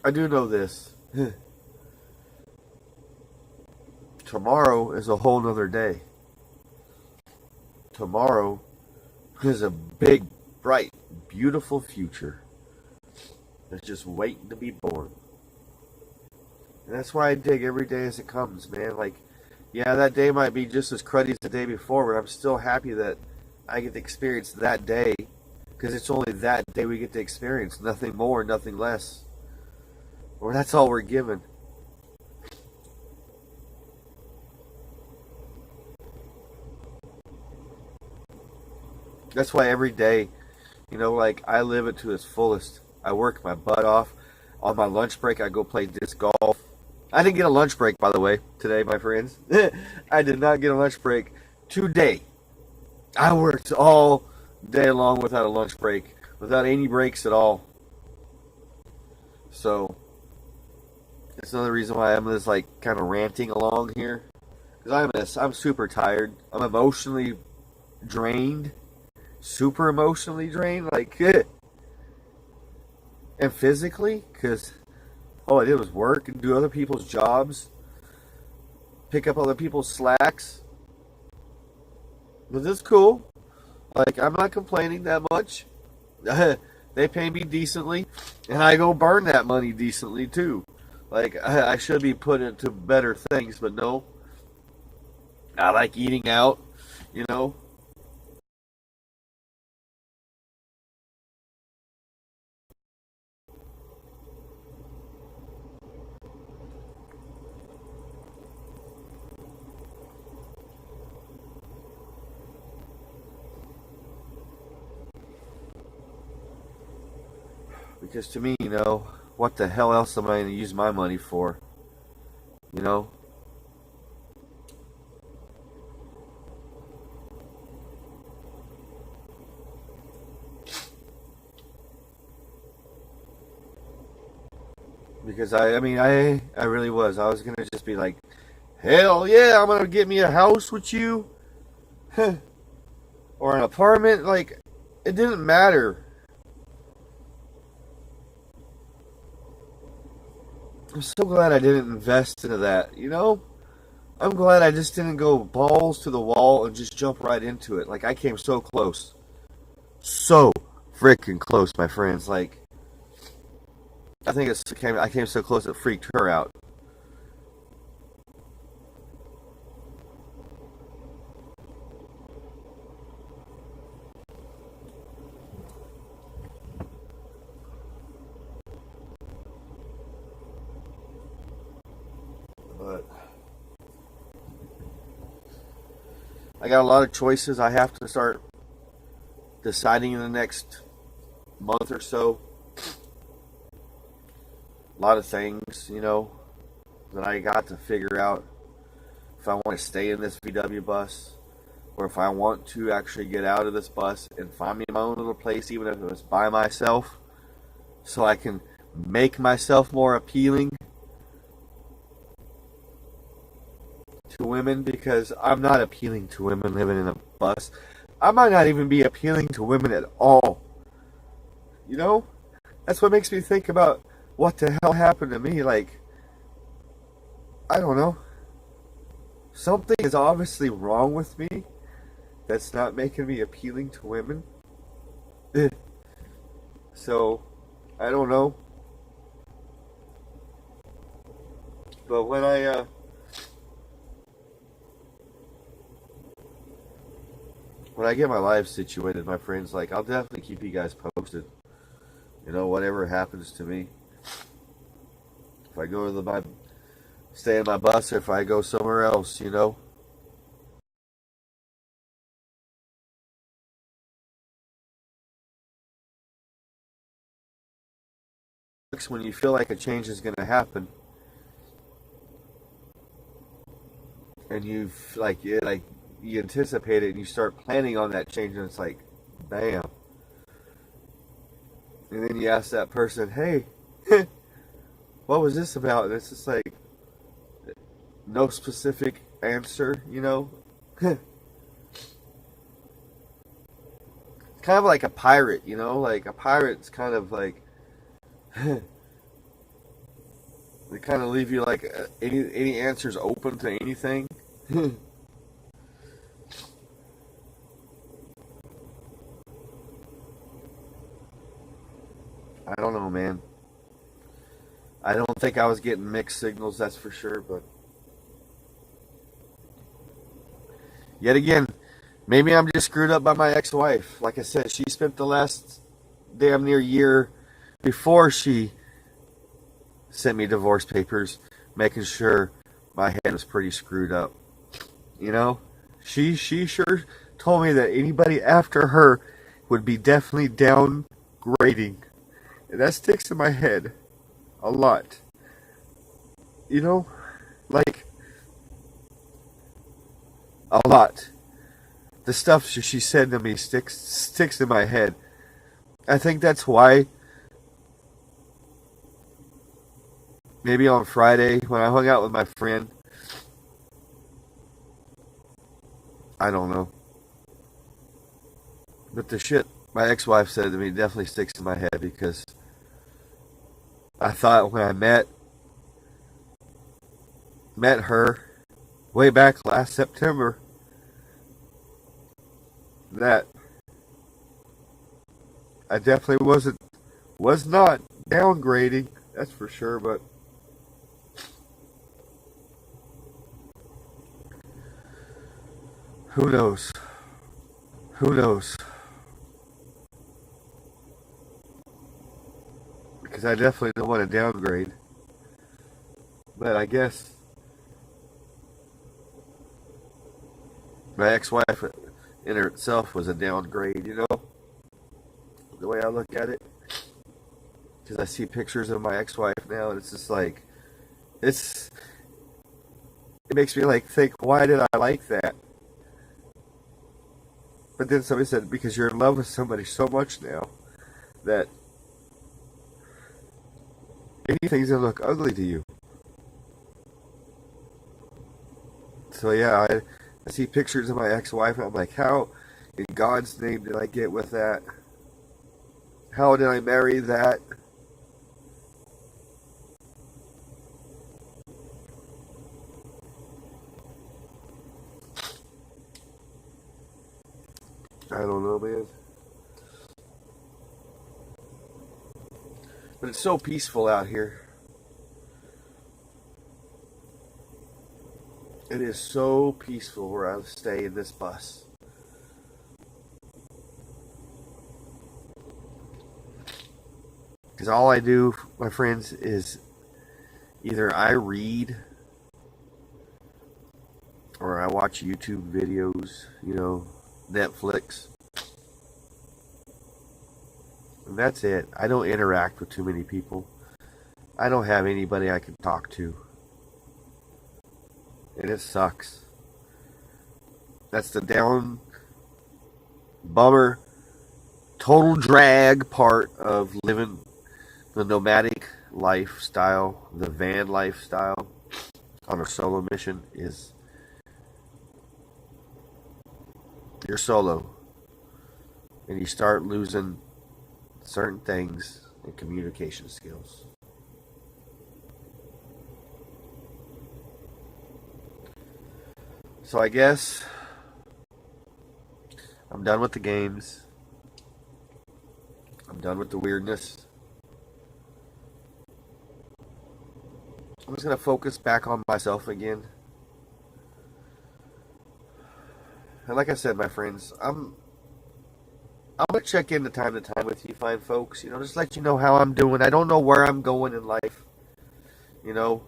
I do know this. Tomorrow is a whole nother day. Tomorrow is a big, bright, beautiful future that's just waiting to be born. And that's why I dig every day as it comes, man. Like, yeah, that day might be just as cruddy as the day before, but I'm still happy that I get to experience that day because it's only that day we get to experience. Nothing more, nothing less. Or that's all we're given. That's why every day, you know, like I live it to its fullest. I work my butt off. On my lunch break, I go play disc golf. I didn't get a lunch break, by the way, today, my friends. I did not get a lunch break today. I worked all day long without a lunch break, without any breaks at all. So, it's another reason why I'm just like kind of ranting along here. Because I'm super tired. I'm emotionally drained. Super emotionally drained. Like, and physically, because all I did was work and do other people's jobs, pick up other people's slacks. But it's cool. Like, I'm not complaining that much. They pay me decently, and I go burn that money decently too. Like, I should be put into better things, but no. I like eating out, you know. Because to me, you know, what the hell else am I going to use my money for? You know? Because I really was. I was going to just be like, hell yeah, I'm going to get me a house with you. Or an apartment. Like, it didn't matter. I'm so glad I didn't invest into that, you know? I'm glad I just didn't go balls to the wall and just jump right into it. Like, I came so close. So freaking close, my friends. Like, I came so close it freaked her out. But I got a lot of choices I have to start deciding in the next month or so. A lot of things, you know, that I got to figure out. if I want to stay in this VW bus, or if I want to actually get out of this bus and find me my own little place, even if it was by myself, so I can make myself more appealing to women, because I'm not appealing to women living in a bus. I might not even be appealing to women at all. You know? That's what makes me think about what the hell happened to me. Like, I don't know. Something is obviously wrong with me that's not making me appealing to women. So, I don't know. But when I get my life situated, my friends, like, I'll definitely keep you guys posted. You know, whatever happens to me. If I go to stay in my bus, or if I go somewhere else, you know. When you feel like a change is going to happen, and you anticipate it, and you start planning on that change, and it's like, bam. And then you ask that person, hey, what was this about? And it's just like, no specific answer, you know? It's kind of like a pirate, you know? Like, a pirate's kind of like, they kind of leave you like any answers open to anything. I don't know, man. I don't think I was getting mixed signals, that's for sure, but yet again, maybe I'm just screwed up by my ex-wife. Like I said, she spent the last damn near year before she sent me divorce papers making sure my head was pretty screwed up. You know? She sure told me that anybody after her would be definitely downgrading. And that sticks in my head a lot. You know? Like, a lot. The stuff she said to me sticks in my head. I think that's why maybe on Friday when I hung out with my friend, I don't know. But the shit my ex-wife said to me definitely sticks in my head, because I thought when I met her way back last September that I definitely was not downgrading, that's for sure, but who knows? Who knows? Because I definitely don't want to downgrade. But I guess my ex-wife in herself was a downgrade, you know? The way I look at it. Because I see pictures of my ex-wife now, and it's just like, it makes me like think, why did I like that? But then somebody said, because you're in love with somebody so much now that anything's gonna look ugly to you. So yeah, I see pictures of my ex-wife, and I'm like, how in God's name did I get with that? How did I marry that? I don't know, man. But it's so peaceful out here. It is so peaceful where I stay in this bus. Because all I do, my friends, is either I read or I watch YouTube videos, you know, Netflix. And that's it. I don't interact with too many people. I don't have anybody I can talk to. And it sucks. That's the down, bummer, total drag part of living the nomadic lifestyle, the van lifestyle on a solo mission is you're solo and you start losing certain things and communication skills. So I guess I'm done with the games. I'm done with the weirdness. I'm just going to focus back on myself again. And like I said, my friends, I'm going to check in from time to time with you fine folks. You know, just let you know how I'm doing. I don't know where I'm going in life. You know,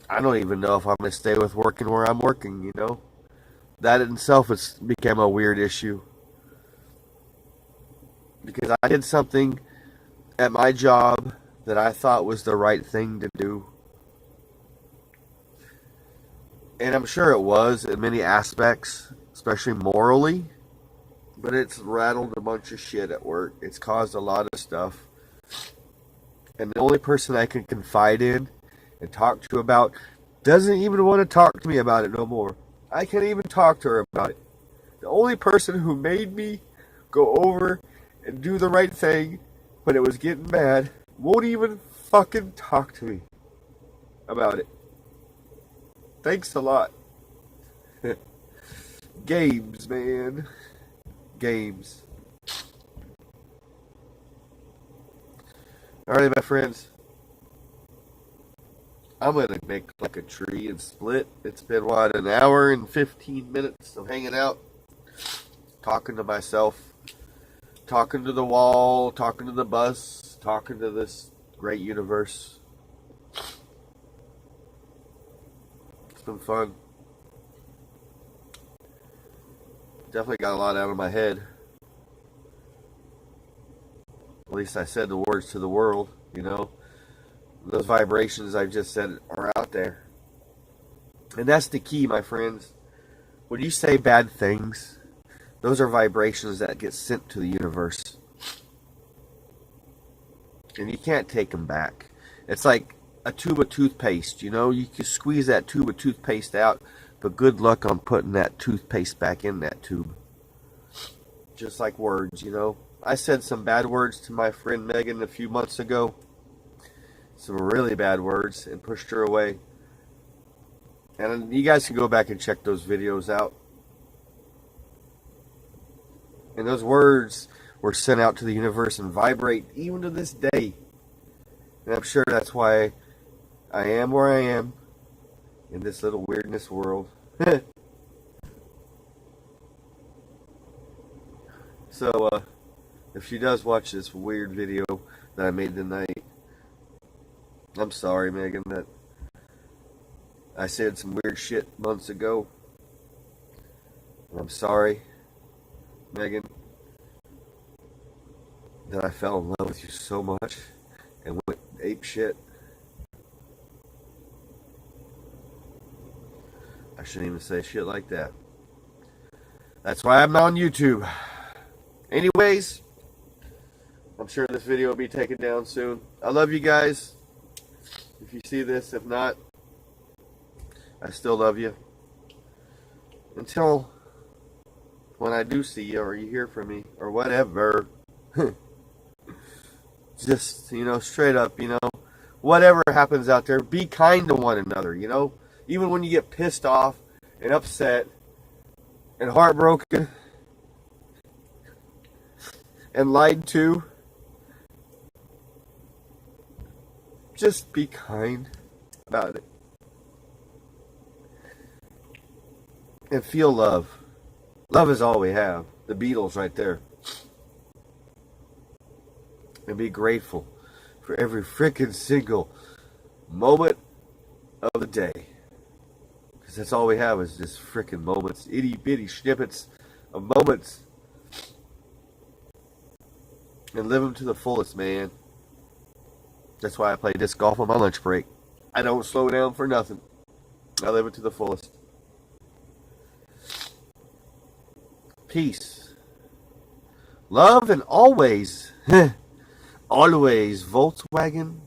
I don't even know if I'm going to stay with working where I'm working, you know. That in itself has become a weird issue. Because I did something at my job that I thought was the right thing to do. And I'm sure it was in many aspects, especially morally. But it's rattled a bunch of shit at work. It's caused a lot of stuff. And the only person I can confide in and talk to about doesn't even want to talk to me about it no more. I can't even talk to her about it. The only person who made me go over and do the right thing when it was getting bad won't even fucking talk to me about it. Thanks a lot. Games, man. Games. Alright, my friends. I'm going to make like a tree and split. It's been, what, an hour and 15 minutes of hanging out. Talking to myself. Talking to the wall. Talking to the bus. Talking to this great universe. It's been fun. Definitely got a lot out of my head. At least I said the words to the world, you know. Those vibrations I just said are out there. And that's the key, my friends. When you say bad things, those are vibrations that get sent to the universe. And you can't take them back. It's like a tube of toothpaste, you know. You can squeeze that tube of toothpaste out, but good luck on putting that toothpaste back in that tube. Just like words, you know. I said some bad words to my friend Megan a few months ago. Some really bad words, and pushed her away. And you guys can go back and check those videos out. And those words were sent out to the universe and vibrate even to this day. And I'm sure that's why I am where I am in this little weirdness world. So, if she does watch this weird video that I made tonight, I'm sorry, Megan, that I said some weird shit months ago. I'm sorry, Megan, that I fell in love with you so much and went ape shit. I shouldn't even say shit like that. That's why I'm not on YouTube. Anyways, I'm sure this video will be taken down soon. I love you guys. If you see this, if not, I still love you. Until when I do see you or you hear from me or whatever. Just, you know, straight up, you know, whatever happens out there, be kind to one another, you know. Even when you get pissed off and upset and heartbroken and lied to, just be kind about it. And feel love. Love is all we have. The Beatles right there. And be grateful for every freaking single moment of the day. Because that's all we have is just freaking moments. Itty bitty snippets of moments. And live them to the fullest, man. That's why I play disc golf on my lunch break. I don't slow down for nothing. I live it to the fullest. Peace, love, and always, always Volkswagen